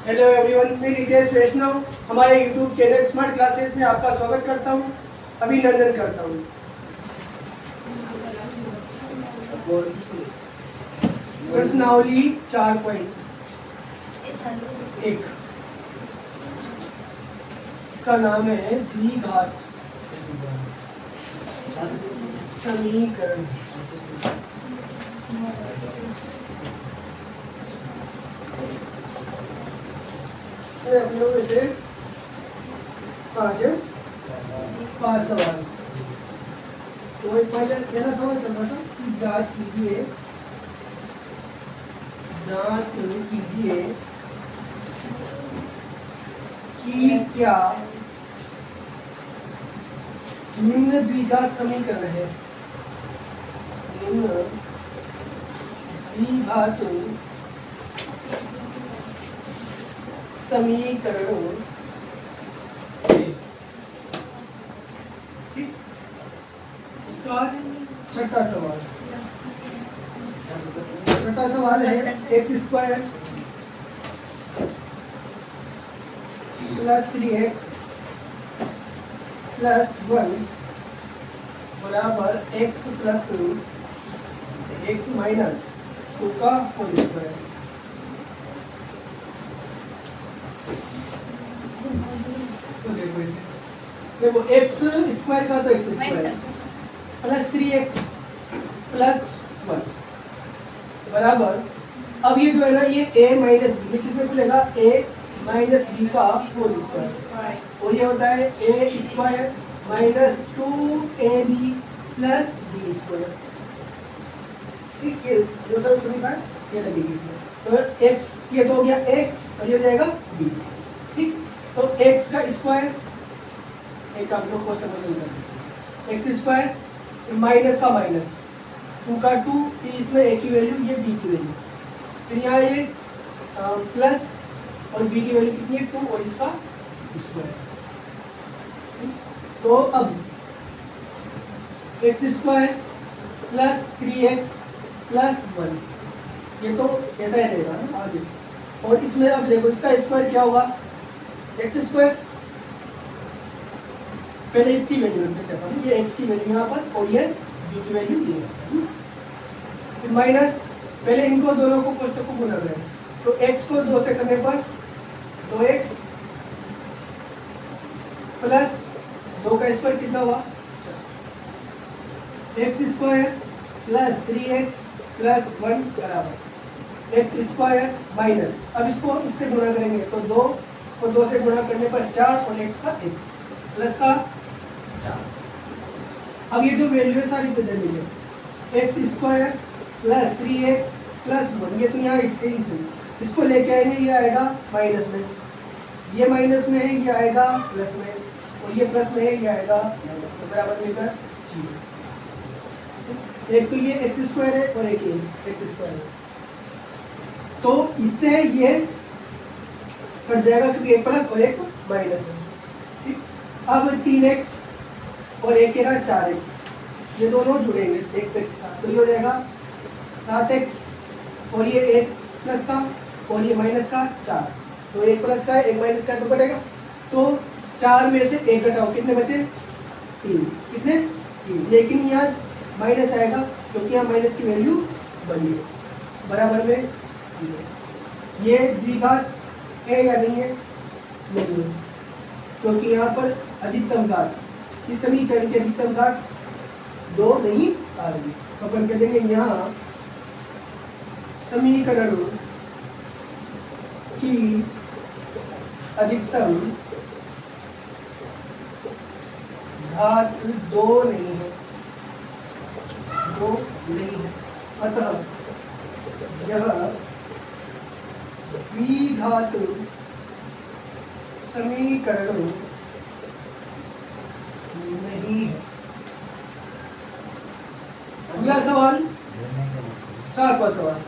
Hello everyone, मैं नितेश वैष्णव हमारे YouTube channel smart classes में आपका स्वागत करता हूं, अभिनंदन करता हूं। प्रश्नावली 4.1 इसका नाम है द्विघात समीकरण। अपने को देते हैं पाँच सवाल। तो एक पहला सवाल चल रहा था कि जांच कीजिए कि क्या निम्न द्विघात समीकरण है। निम्न द्विघात समीकरण ठीक। उसका छठा सवाल है x² + 3x + 1 बराबर x + x - 2 का होल स्क्वायर। देखो x² का तो x² + 3x + 1 बराबर, अब ये जो है ना ये a - b, ये किसमें खुलेगा a - b का होल स्क्वायर, और ये होता है a² - 2ab + b²। ठीक, ये जो सब समीकरण ये लगेगी इसमें। तो x ये तो हो गया a और ये हो जाएगा b। ठीक, तो x का स्क्वायर एक आप लोग कोष्टक में कर दीजिए, x² माइनस का माइनस 2 का 2, फिर इसमें a की वैल्यू, ये b की वैल्यू, फिर यहाँ ये प्लस और b की वैल्यू कितनी है 2 और इसका स्क्वायर। तो अब x² + 3x + 1 ये तो ऐसा ही रहेगा ना आगे, और इसमें अब देखो इसका स्क्वायर क्या होगा, x², पहले इसकी वैल्यू रखते हैं, ये x की वैल्यू यहाँ पर और ये b की वैल्यू ये है, फिर माइनस, पहले इनको दोनों को कोष्टक को गुना करें, तो x को 2 से करने पर 2x प्लस 2 का स्क्वायर कितना हुआ, x² + 3x + 1 बराबर x² माइनस, अब इसको इससे गुणा करेंगे तो 2 को 2 से गुणा करने पर 4 और x का x प्लस का 4। अब ये जो वैल्यू है सारी किधर मिले, x² + 3x + 1, ये तो यहाँ इक्कीस है, इसको लेके आएंगे ये आएगा माइनस में, ये माइनस में है ये आएगा प्लस में, और ये प्लस में है ये आएगा माइनस में, बराबर लेकर 0। एक तो ये x² है और एक ये x² है, तो इससे ये कट जाएगा क्योंकि एक प्लस और एक माइनस है। ठीक, अब 3x और एक है 4x, ये दोनों जुड़ेंगे x का, तो ये हो जाएगा 7x और ये एक प्लस का और ये माइनस का 4, तो एक प्लस का एक माइनस का तो कटेगा, तो 4 में से एक घटाओ कितने बचे 3, कितने 3, लेकिन यहाँ माइनस आएगा क्योंकि यहाँ माइनस की वैल्यू बड़ी है, बराबर में 0। ये द्विघात है या नहीं है, नहीं है, क्योंकि यहाँ पर अधिकतम घात, इस समीकरण की अधिकतम घात 2 नहीं आ रही, तो अपन कह देंगे यहाँ समीकरण की अधिकतम घात 2 नहीं है, 2 नहीं है, अतः यह द्विघात समीकरण नहीं है। अगला सवाल 7वां सवाल,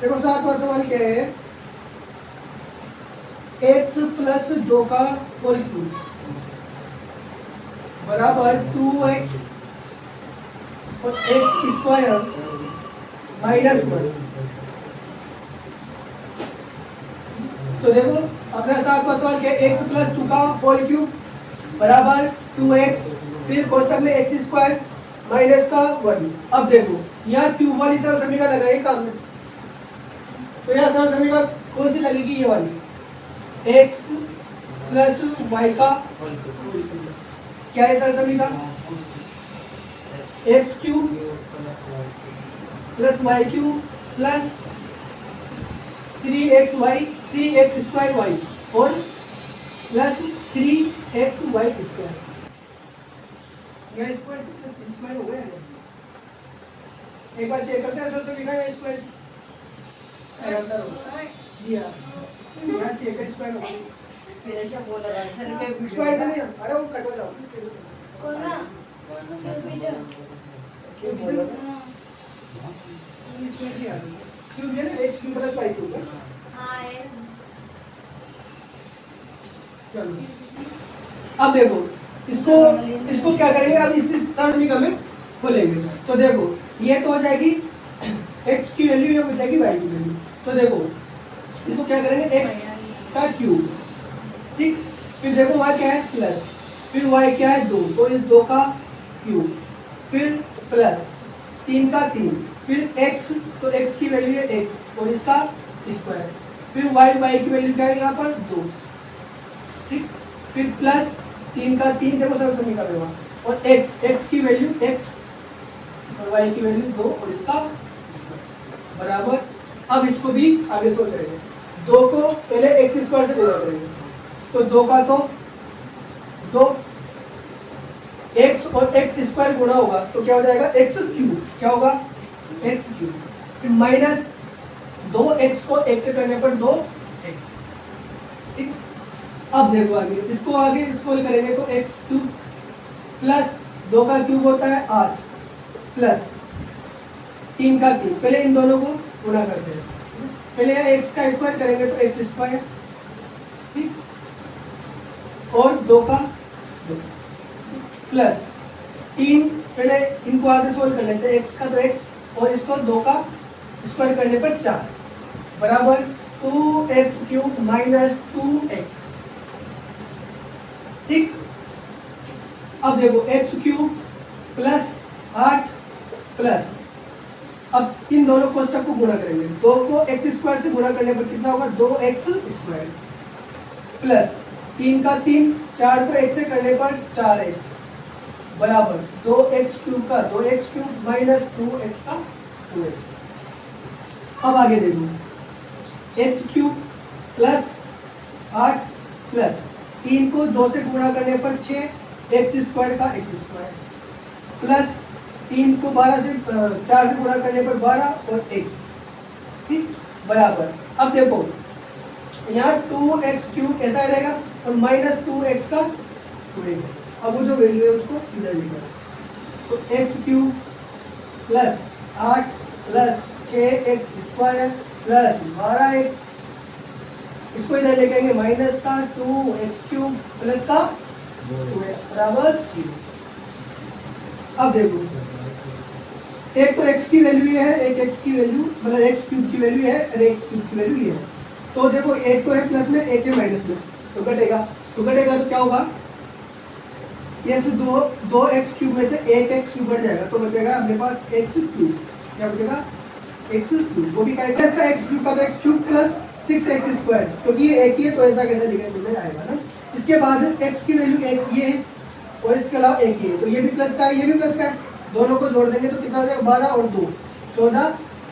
देखो 7वां सवाल क्या है, x + 2 का होल क्यूब बराबर 2x और x² -1। तो देखो अपना सातवां सवाल क्या है, x + 2 का होल क्यूब बराबर 2x, फिर कोष्टक में x स्क्वायर माइनस का 1। अब देखो यहाँ क्यूब वाली सरल समीकरण लगाई काम में, तो यहाँ सरल समीकरण कौन सी लगेगी, ये वाली x + y का क्या है सरल समीकरण, x cube + y cube plus 3x square y और प्लस 3xy स्क्वायर, यह स्क्वायर प्लस स्क्वायर हो गया है। एक बार चेक करते हैं सर समीकरण स्क्वायर जी हाँ, यहाँ चेक है स्क्वायर हो गया, क्या बोल रहा है स्क्वायर से नहीं, अरे वो कट हो जाओ कोना क्यूब है ना, x क्यूब + y क्यूब है। हाँ है। चलो अब देखो इसको क्या करेंगे, अब इस सरल समीकरण में खोलेंगे, तो देखो ये तो हो जाएगी x की वैल्यू, ये हो जाएगी y की वैल्यू। तो देखो इसको क्या करेंगे, x का क्यूब, ठीक, फिर देखो y क्या है प्लस, फिर y क्या है 2, तो इस 2 का क्यूब, फिर प्लस 3 का 3, फिर x, तो x की वैल्यू है x और इसका स्क्वायर, फिर y की वैल्यू क्या है यहाँ पर 2, ठीक, फिर प्लस 3 का 3, देखो सब समीकरण होगा, और x की वैल्यू x और y की वैल्यू 2 और इसका बराबर। अब इसको भी आगे सोल्व करेंगे, 2 को पहले x स्क्वायर से गुणा करेंगे, तो 2 का तो 2 x और x स्क्वायर गुणा होगा तो क्या हो जाएगा x क्यूब, क्या होगा x क्यूब, फिर माइनस 2x को x से करने पर 2x, ठीक। अब देखो आगे इसको आगे सोल्व करेंगे तो x क्यूब प्लस 2 का क्यूब होता है 8 प्लस 3 का 3, पहले इन दोनों को गुणा करते हैं, पहले x का स्क्वायर करेंगे तो x स्क्वायर, ठीक, और 2 का 2 प्लस 3, पहले इनको आगे सोल्व कर लेते हैं, x का तो x और इसको 2 का स्क्वायर करने पर 4 बराबर 2x क्यूब - 2x, ठीक। अब देखो x क्यूब प्लस 8 प्लस, अब इन दोनों कोष्टक को गुणा करेंगे, 2 को x स्क्वायर से गुणा करने पर कितना होगा 2x स्क्वायर प्लस 3 का 3, 4 को x से करने पर 4x बराबर 2x क्यूब का 2x क्यूब माइनस 2x का 2x। अब आगे देखो x क्यूब प्लस 8 प्लस 3 को 2 से गुणा करने पर 6x स्क्वायर का x स्क्वायर प्लस 3 को 4 से गुणा करने पर 12 और x, ठीक, बराबर। अब देखो यहाँ 2x क्यूब ऐसा रहेगा और माइनस 2x का 2x, अब वो जो वैल्यू है उसको इधर लिखा, तो x cube plus 8 plus 6x square plus 12x, इसको इधर लेके आएंगे माइनस का 2x क्यूब प्लस का 2x बराबर 0। अब देखो एक तो x की वैल्यू ये है, एक x की वैल्यू मतलब x क्यूब की वैल्यू है और x क्यूब की वैल्यू ये है, तो देखो एक तो है प्लस में एक है माइनस में, तो घटेगा तो क्या होगा, ये से 2x क्यूब में से 1x क्यूब बढ़ जाएगा तो बचेगा अपने पास x क्यूब, क्या बचेगा x क्यूब, वो भी क्या है इसका x क्यूब का तो x cube plus 6x square, क्योंकि ये एक ही है तो ऐसा कैसे लिखने में आएगा ना। इसके बाद x की वैल्यू एक ये है और इसके अलावा एक ही है, तो ये भी प्लस का है, ये भी प्लस का है, दोनों को जोड़ देंगे तो कितना हो जाएगा 12 और 2 14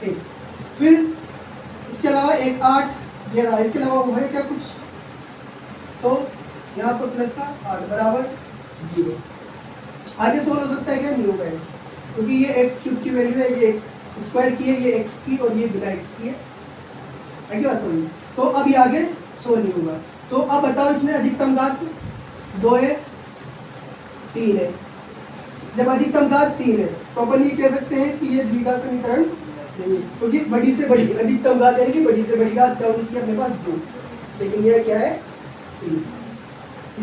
1, फिर इसके अलावा एक 8 ये रहा, इसके अलावा वो है क्या कुछ, तो यहाँ पर प्लस का 8 बराबर 0। आगे सोल्व हो सकता है क्या, नहीं होगा क्योंकि ये एक्स क्यूब की वैल्यू है, ये स्क्वायर की है, ये एक्स की और ये बिना एक्स की है क्या सोल्व, तो अब ये आगे सोल्व नहीं होगा। तो अब बताओ इसमें अधिकतम घात 2 है 3 है, जब अधिकतम घात 3 है तो अपन ये कह सकते हैं कि ये द्विघात समीकरण नहीं है, क्योंकि बड़ी से बड़ी अधिकतम घात यानी कि बड़ी से बड़ी घात क्या होनी चाहिए अपने पास 2, लेकिन यह क्या है 3,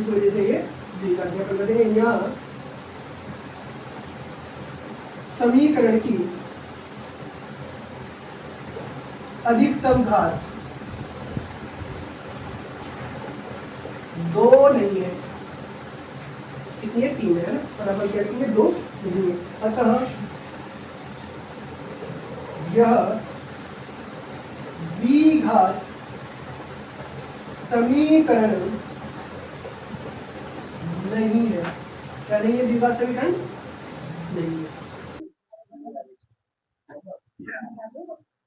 इस वजह से ये द्विघात अपन कहते हैं। यहाँ समीकरण की अधिकतम घात 2 नहीं है, कितनी है 3 है ना, बराबर क्या लिखेंगे 2 नहीं है। अतः यह द्विघात समीकरण नहीं है। क्या नहीं है? द्विघात समीकरण नहीं है।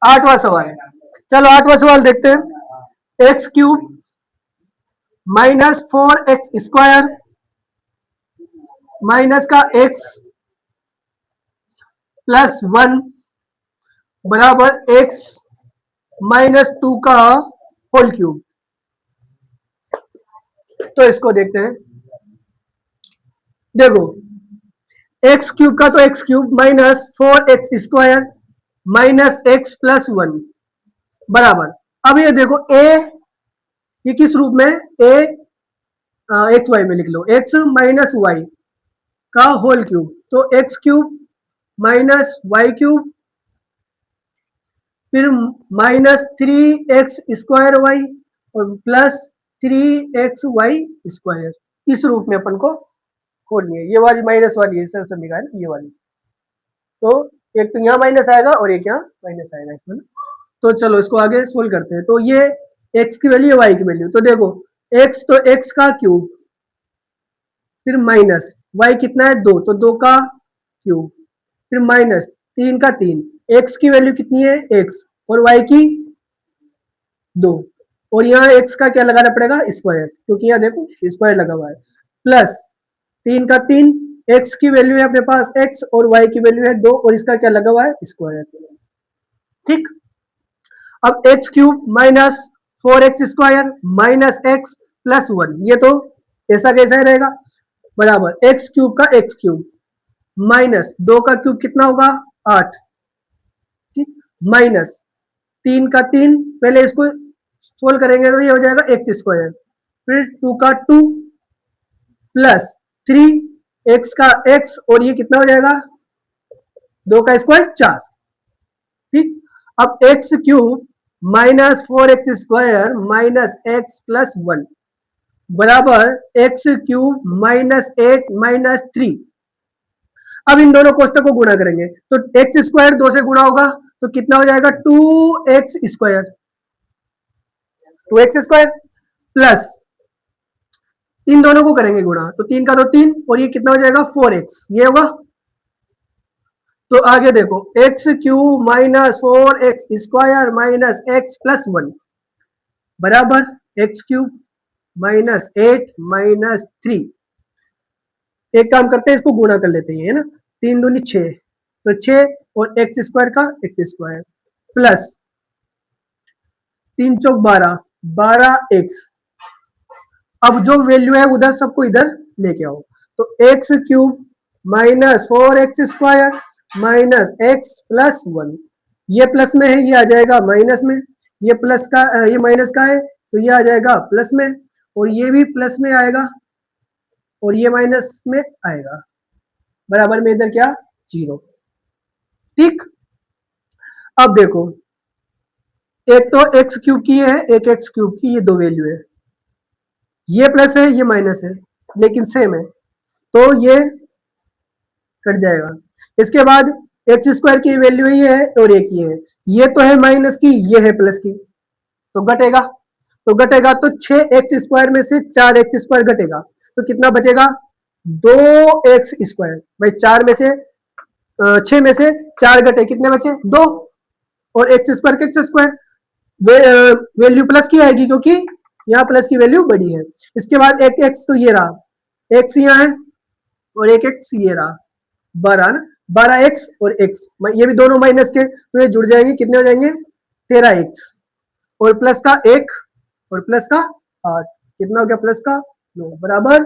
8वां सवाल, चलो 8वां सवाल देखते हैं। एक्स क्यूब -4x² माइनस का x +1 बराबर x -2 का होल क्यूब। तो इसको देखते हैं। देखो एक्स क्यूब का तो x cube -4x² minus x +1 बराबर, अब ये देखो a, ये किस रूप में a एक्स वाई में लिख लो, x -y का होल क्यूब, तो एक्स क्यूब -y³ फिर -3x² y और +3xy², इस रूप में अपन को खोलनी है। ये वाली माइनस वाली है, सर लिखा है ना ये वाली, तो एक तो यहाँ माइनस आएगा और एक यहाँ माइनस आएगा इसमें। तो चलो इसको आगे सोल्व करते हैं। तो ये x की वैल्यू है, y की वैल्यू, तो देखो x तो x का क्यूब फिर माइनस y कितना है 2, तो 2 का क्यूब फिर माइनस 3 का 3, x की वैल्यू कितनी है x और y की 2, और यहाँ x का क्या लगाना पड़ेगा स्क्वायर, क्योंकि यहाँ देखो स्क्वायर लगा हुआ है, प्लस 3 का 3, x की वैल्यू है अपने पास x और y की वैल्यू है 2 और इसका क्या लगा हुआ है स्क्वायर। ठीक, अब x cube -4x² minus x +1, ये तो ऐसा कैसा रहेगा, बराबर एक्स क्यूब का एक्स क्यूब माइनस 2 का क्यूब कितना होगा 8, ठीक, माइनस 3 का 3, पहले इसको सोल्व करेंगे तो ये हो जाएगा x², फिर 2 का 2 प्लस 3 x का x और ये कितना हो जाएगा 2 का स्क्वायर 4। ठीक, अब x cube -4x² minus x +1 बराबर एक्स क्यूब -8 -3। अब इन दोनों कोष्टक को गुणा करेंगे तो x² 2 से गुणा होगा तो कितना हो जाएगा 2x² 2x² प्लस इन दोनों को करेंगे गुणा तो 3 का तो 3 और ये कितना हो जाएगा 4x, ये होगा। तो आगे देखो x cube -4x² minus x +1 बराबर एक्स क्यूब -8 -3। एक काम करते हैं इसको गुणा कर लेते हैं, है ना, 3 दूनी 6, तो 6 और x² का x² प्लस 3 चौक 12 12x। अब जो वैल्यू है उधर सबको इधर लेके आओ, तो x cube -4x² minus x +1, ये प्लस में है ये आ जाएगा माइनस में, ये प्लस का ये माइनस का है तो ये आ जाएगा प्लस में, और ये भी प्लस में आएगा और ये माइनस में आएगा, बराबर में इधर क्या 0। ठीक, अब देखो एक तो एक्स क्यूब की है एक एक्स क्यूब की, ये दो वैल्यू है, ये प्लस है ये माइनस है लेकिन सेम है तो ये कट जाएगा। इसके बाद x² की वैल्यू ये है और एक ये तो है माइनस की, ये है प्लस की, तो घटेगा, तो घटेगा तो 6x² में से 4x² घटेगा तो कितना बचेगा 2x²। भाई 4 में से 6 में से 4 घटे कितने बचे 2, और x² के x² वैल्यू प्लस की आएगी क्योंकि यहाँ प्लस की वैल्यू बड़ी है। इसके बाद एक x तो ये रहा, x यहाँ है और एक x ये रहा 12 ना, 12x और x, ये भी दोनों माइनस के तो ये जुड़ जाएंगे, कितने हो जाएंगे 13x और प्लस का 1 और प्लस का 8, कितना हो गया प्लस का 9 बराबर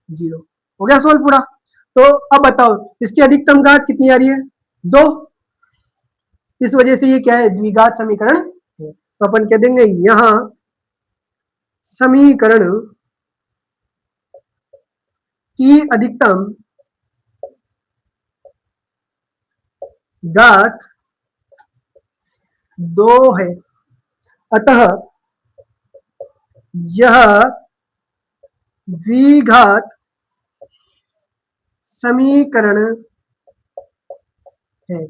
0। हो गया सोल्व पूरा। तो अब बताओ इसकी अधिकतम घात कितनी आ रही है 2, इस वजह से ये क्या है द्विघात समीकरण है। तो अपन कह देंगे यहां समीकरण की अधिकतम घात 2 है, अतः यह द्विघात समीकरण है।